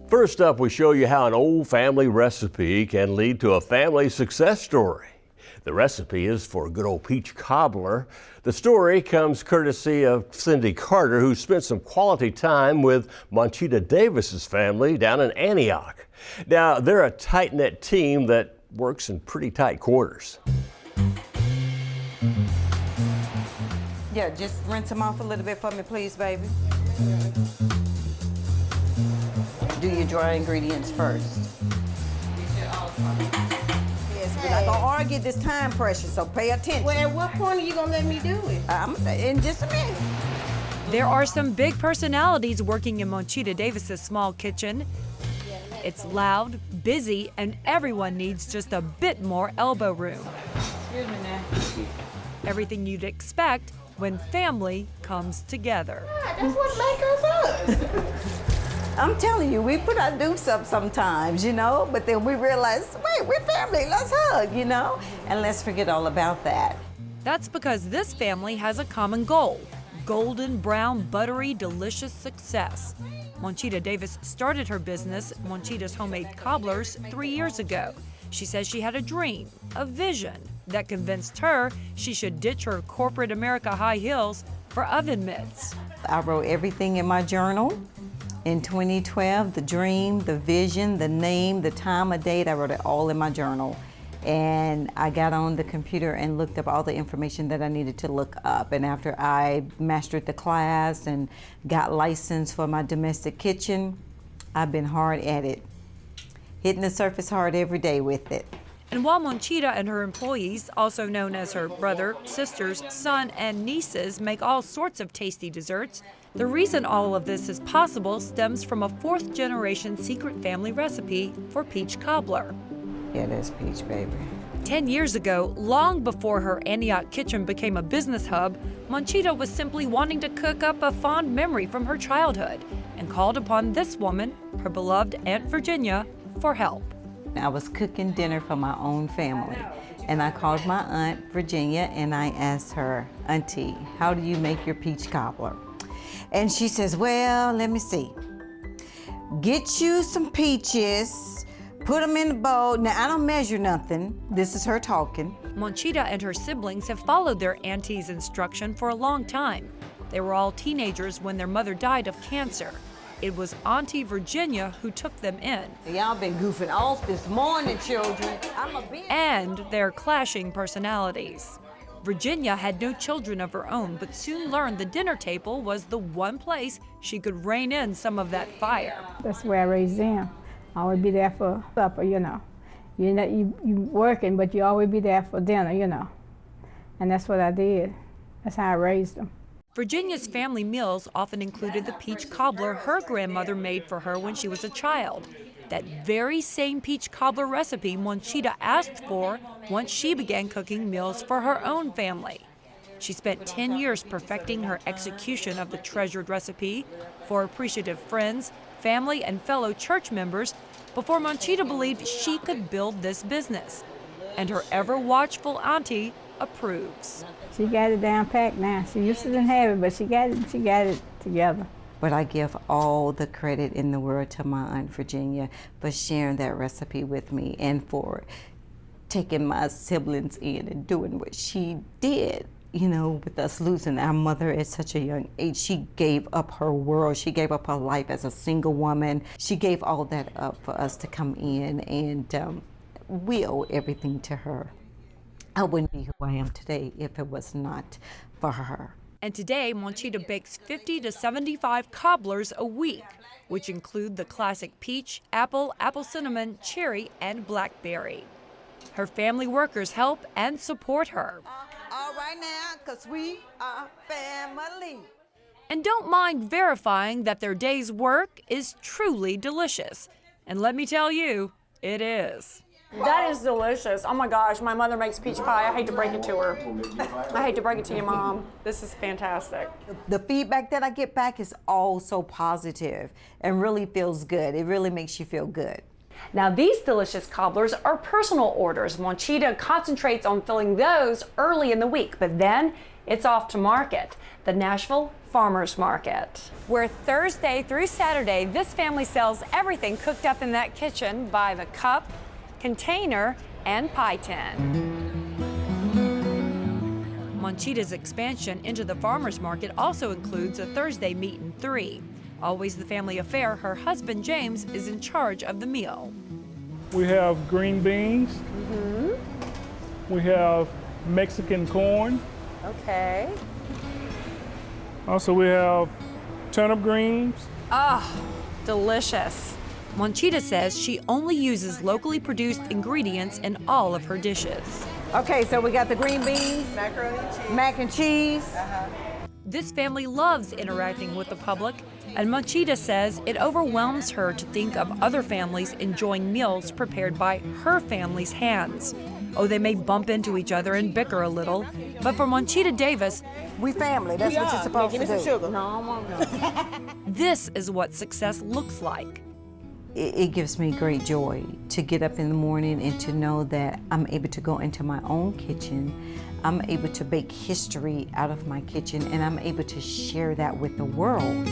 First up, we show you how an old family recipe can lead to a family success story. The recipe is for a good old peach cobbler. The story comes courtesy of Cindy Carter, who spent some quality time with Monchita Davis's family down in Antioch. Now, they're a tight-knit team that works in pretty tight quarters. Yeah, just rinse them off a little bit for me, please, baby. Do your dry ingredients first. Yes, we're not gonna argue this time pressure, so pay attention. Well, at what point are you gonna let me do it? In just a minute. There are some big personalities working in Monchita Davis's small kitchen. It's loud, busy, and everyone needs just a bit more elbow room. Excuse me now. Everything you'd expect when family comes together. That's what makes us us. I'm telling you, we put our dukes up sometimes, you know, but then we realize, wait, we're family, let's hug, you know, and let's forget all about that. That's because this family has a common goal: golden brown, buttery, delicious success. Monchita Davis started her business, Monchita's Homemade Cobblers, 3 years ago. She says she had a dream, a vision, that convinced her she should ditch her corporate America high heels for oven mitts. I wrote everything in my journal. In 2012, the dream, the vision, the name, the time of date, I wrote it all in my journal. And I got on the computer and looked up all the information that I needed to look up. And after I mastered the class and got licensed for my domestic kitchen, I've been hard at it, hitting the surface hard every day with it. And while Monchita and her employees, also known as her brother, sisters, son, and nieces, make all sorts of tasty desserts, the reason all of this is possible stems from a fourth-generation secret family recipe for peach cobbler. Yeah, that's peach, baby. 10 years ago, long before her Antioch kitchen became a business hub, Monchita was simply wanting to cook up a fond memory from her childhood and called upon this woman, her beloved Aunt Virginia, for help. I was cooking dinner for my own family, and I called my Aunt Virginia and I asked her, Auntie, how do you make your peach cobbler? And she says, well, let me see. Get you some peaches, put them in the bowl. Now, I don't measure nothing. This is her talking. Monchita and her siblings have followed their auntie's instruction for a long time. They were all teenagers when their mother died of cancer. It was Auntie Virginia who took them in. Y'all been goofing off this morning, children. And their clashing personalities. Virginia had no children of her own, but soon learned the dinner table was the one place she could rein in some of that fire. That's where I raised them. I always be there for supper, you know. You working, but you always be there for dinner, you know. And that's what I did. That's how I raised them. Virginia's family meals often included the peach cobbler her grandmother made for her when she was a child. That very same peach cobbler recipe Monchita asked for once she began cooking meals for her own family. She spent 10 years perfecting her execution of the treasured recipe for appreciative friends, family, and fellow church members before Monchita believed she could build this business. And her ever-watchful auntie approves. She got it down packed now. She used to didn't have it, but she got it together. But I give all the credit in the world to my Aunt Virginia for sharing that recipe with me and for taking my siblings in and doing what she did. You know, with us losing our mother at such a young age, she gave up her world. She gave up her life as a single woman. She gave all that up for us to come in, and we owe everything to her. I wouldn't be who I am today if it was not for her. And today, Monchita bakes 50 to 75 cobblers a week, which include the classic peach, apple, apple cinnamon, cherry, and blackberry. Her family workers help and support her. All right now, because we are family. And don't mind verifying that their day's work is truly delicious. And let me tell you, it is. That is delicious. Oh my gosh, my mother makes peach pie. I hate to break it to her. I hate to break it to you, Mom. This is fantastic. The feedback that I get back is all so positive and really feels good. It really makes you feel good. Now these delicious cobblers are personal orders. Monchita concentrates on filling those early in the week, but then it's off to market, the Nashville Farmers Market, where Thursday through Saturday, this family sells everything cooked up in that kitchen by the cup, container, and pie tin. Monchita's expansion into the farmers market also includes a Thursday meat and 3. Always the family affair, her husband James is in charge of the meal. We have green beans. We have Mexican corn. Okay. Also, we have turnip greens. Delicious. Monchita says she only uses locally produced ingredients in all of her dishes. Okay, so we got the green beans, mac and cheese. This family loves interacting with the public, and Monchita says it overwhelms her to think of other families enjoying meals prepared by her family's hands. Oh, they may bump into each other and bicker a little, but for Monchita Davis, We family, that's what you're supposed to do. Give me some sugar. No, I won't go. this is what success looks like. It gives me great joy to get up in the morning and to know that I'm able to go into my own kitchen. I'm able to bake history out of my kitchen, and I'm able to share that with the world.